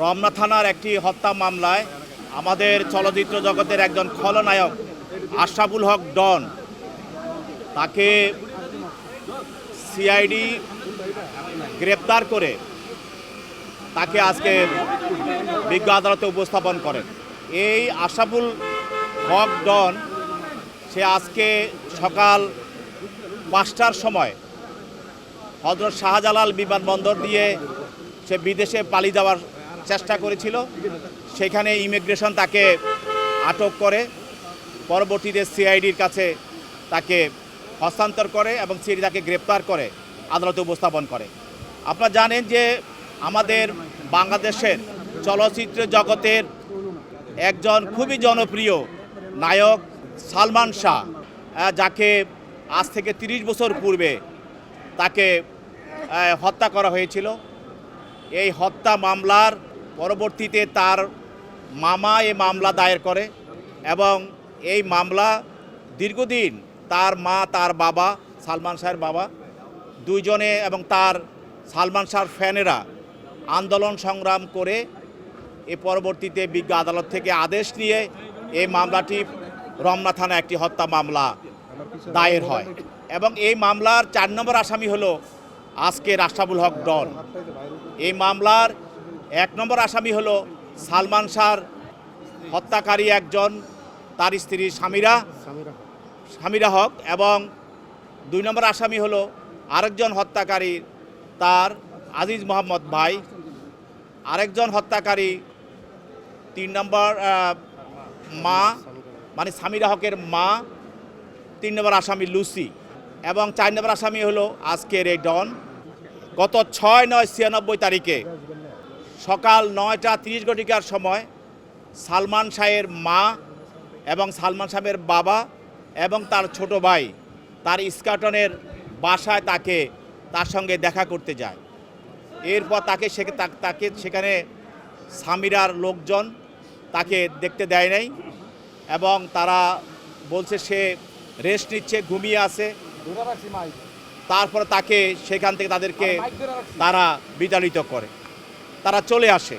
রমনা থানার একটি হত্যা মামলায় আমাদের চলচ্চিত্র জগতের একজন খলনায়ক আশরাফুল হক ডন, তাকে সিআইডি গ্রেপ্তার করে তাকে আজকে বিজ্ঞ আদালতে উপস্থাপন করেন। এই আশরাফুল হক ডন সে আজকে সকাল 5টার সময় হযরত শাহজালাল বিমানবন্দর দিয়ে সে বিদেশে পালিয়ে যাওয়ার চেষ্টা করেছিল। সেখানে ইমিগ্রেশন তাকে আটক করে, পরবর্তীতে সিআইডির কাছে তাকে হস্তান্তর করে এবং সিআইডি তাকে গ্রেপ্তার করে আদালতে উপস্থাপন করে। আপনারা জানেন যে আমাদের বাংলাদেশের চলচ্চিত্র জগতের একজন খুবই জনপ্রিয় নায়ক সালমান শাহ, যাকে আজ থেকে 30 বছর পূর্বে তাকে হত্যা করা হয়েছিল। এই হত্যা মামলার পরবর্তীতে তার মামা এই মামলা দায়ের করে এবং এই মামলা দীর্ঘদিন তার মা, তার বাবা, সালমান শাহের বাবা দুইজনে এবং তার সালমান শাহর ফ্যানেরা আন্দোলন সংগ্রাম করে পরবর্তীতে বিজ্ঞ আদালত থেকে আদেশ নিয়ে এই মামলাটি রমনা থানায় একটি হত্যা মামলা দায়ের হয় এবং এই মামলার 4 নম্বর আসামি হলো আজকে আশরাফুল হক ডন। এই মামলার 1 নম্বর আসামি হলো সালমান শাহর হত্যাকারী একজন, তার স্ত্রী সামিরা হক, এবং 2 নম্বর আসামি হলো আরেকজন হত্যাকারী তার আজিজ মোহাম্মদ ভাই, আরেকজন হত্যাকারী 3 নম্বর মা মানে সামিরা হকের মা, 3 নম্বর আসামি লুসি, এবং 4 নম্বর আসামি হলো আজকের এই ডন। গত 6/9/96 তারিখে সকাল 9টা 30 সময় সালমান শাহের মা এবং সালমান শাহের বাবা এবং তার ছোট ভাই তার ইস্কাটনের বাসায় তার সঙ্গে দেখা করতে যায়। এরপর তাকে সেখানে সামিরার লোকজন তাকে দেখতে দেয় নাই এবং তারা বলছে সে রেস্ট নিচ্ছে, ঘুমিয়ে আছে। তারপরে তাকে সেখান থেকে তারা বিতাড়িত করে, তারা চলে আসে।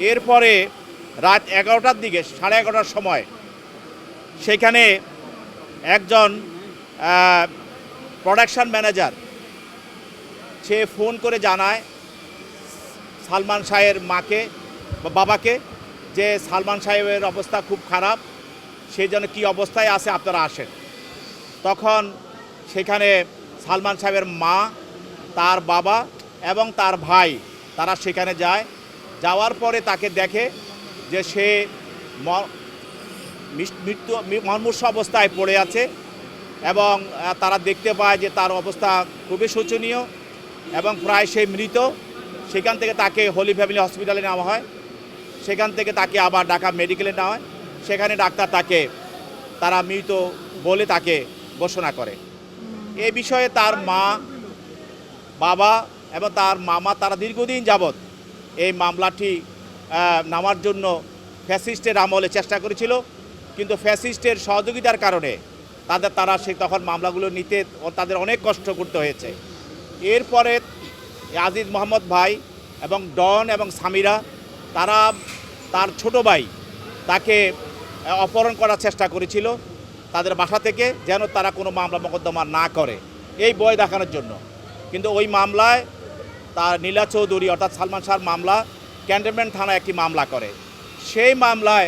এরপরে রাত 11টার দিকে 11:30 সময় সেখানে একজন প্রোডাকশন ম্যানেজার সে ফোন করে জানায় সালমান শাহের মাকে বা বাবাকে যে সালমান সাহেবের অবস্থা খুব খারাপ, সেই জন্য কী অবস্থায় আছে আপনারা আসেন। তখন সেখানে সালমান সাহেবের মা, তার বাবা এবং তার ভাই তারা সেখানে যায়। যাওয়ার পরে তাকে দেখে যে সে মুমূর্ষু অবস্থায় পড়ে আছে এবং তারা দেখতে পায় যে তার অবস্থা খুবই শোচনীয় এবং প্রায় সে মৃত। সেখান থেকে তাকে হোলি ফ্যামিলি হসপিটালে নেওয়া হয়, সেখান থেকে তাকে আবার ঢাকা মেডিকেলে নেওয়া হয়। সেখানে ডাক্তার তারা মৃত বলে তাকে ঘোষণা করে। এই বিষয়ে তার মা, বাবা এবং তার মামা তারা দীর্ঘদিন যাবৎ এই মামলাটি নামার জন্য ফ্যাসিস্টের আমলে চেষ্টা করেছিল, কিন্তু ফ্যাসিস্টের সহযোগিতার কারণে তখন মামলাগুলো নিতে তাদের অনেক কষ্ট করতে হয়েছে। এরপরে আজিজ মোহাম্মদ ভাই এবং ডন এবং সামিরা তারা তার ছোট ভাই তাকে অপহরণ করার চেষ্টা করেছিল তাদের বাসা থেকে, যেন তারা কোনো মামলা মোকদ্দমা না করে, এই ভয় দেখানোর জন্য। কিন্তু ওই মামলায় তার নীলা চৌধুরী অর্থাৎ সালমান শাহর মামলা ক্যান্টনমেন্ট থানায় একটি মামলা করে। সেই মামলায়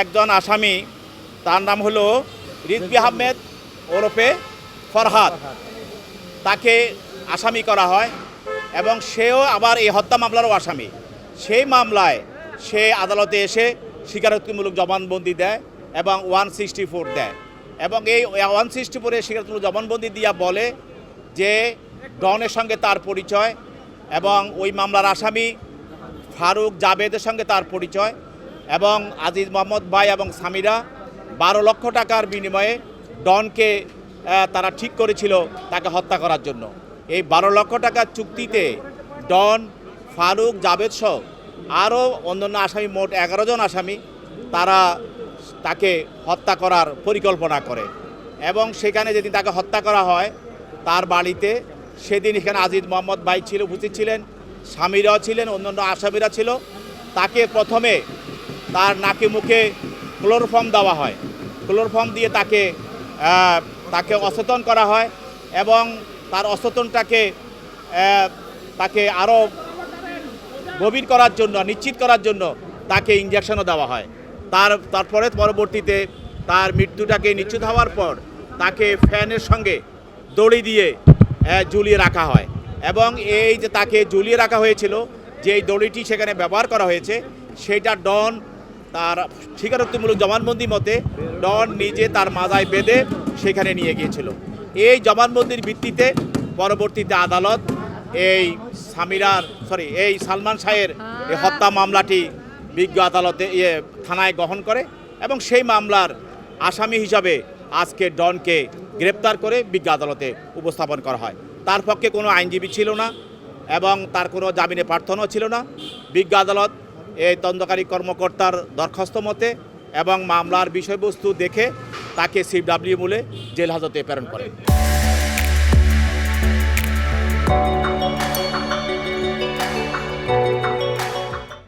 একজন আসামি, তার নাম হলো রিজভী আহমেদ ওরফে ফরহাদ, তাকে আসামি করা হয় এবং সেও আবার এই হত্যা মামলারও আসামি। সেই মামলায় সে আদালতে এসে স্বীকারোক্তিমূলক জবানবন্দি দেয় এবং 164 দেয় এবং এই 164-এ স্বীকারোক্তিমূলক জবানবন্দি দিয়া বলে যে ডনের সঙ্গে তার পরিচয় এবং ওই মামলার আসামি ফারুক জাবেদের সঙ্গে তার পরিচয় এবং আজিজ মোহাম্মদ ভাই এবং সামিরা 12 লক্ষ টাকার বিনিময়ে ডনকে তারা ঠিক করেছিল তাকে হত্যা করার জন্য। এই 12 লক্ষ টাকার চুক্তিতে ডন, ফারুক, জাবেদ সহ আরও অন্যান্য আসামি, মোট 11 জন আসামি, তারা তাকে হত্যা করার পরিকল্পনা করে এবং সেখানে যেদিন তাকে হত্যা করা হয় তার বাড়িতে, সেদিন এখানে আজিজ মোহাম্মদ ভাই উপস্থিত ছিলেন, সামিরাও ছিলেন, অন্যান্য আসামিরা ছিল তাকে প্রথমে তার নাকে মুখে ক্লোরোফর্ম দেওয়া হয়। ক্লোরোফর্ম দিয়ে তাকে অচেতন করা হয় এবং তার অচেতনটাকে তাকে আরও গভীর করার জন্য, নিশ্চিত করার জন্য তাকে ইঞ্জেকশনও দেওয়া হয়। তারপরে পরবর্তীতে তার মৃত্যুটাকে নিশ্চিত হওয়ার পর তাকে ফ্যানের সঙ্গে দড়ি দিয়ে ঝুলিয়ে রাখা হয় এবং এই যে তাকে ঝুলিয়ে রাখা হয়েছিল, যেই দড়িটি সেখানে ব্যবহার করা হয়েছে, সেইটা ডন তার স্বীকারোক্তিমূলক জবানবন্দি মতে ডন নিজে তার মাথায় বেঁধে সেখানে নিয়ে গিয়েছিল। এই জবানবন্দির ভিত্তিতে পরবর্তীতে আদালত এই সালমান শাহের এই হত্যা মামলাটি বিজ্ঞ আদালতে থানায় গ্রহণ করে এবং সেই মামলার আসামি হিসাবে আজকে ডনকে গ্রেপ্তার করে বিজ্ঞ আদালতে উপস্থাপন করা হয়। তার পক্ষে কোনো আইনজীবী ছিল না এবং তার কোনো জামিনে প্রার্থনাও ছিল না। বিজ্ঞ আদালত এই তদন্তকারী কর্মকর্তার দরখাস্ত মতে এবং মামলার বিষয়বস্তু দেখে তাকে সিডব্লিউ মূলে জেল হাজতে প্রেরণ করে।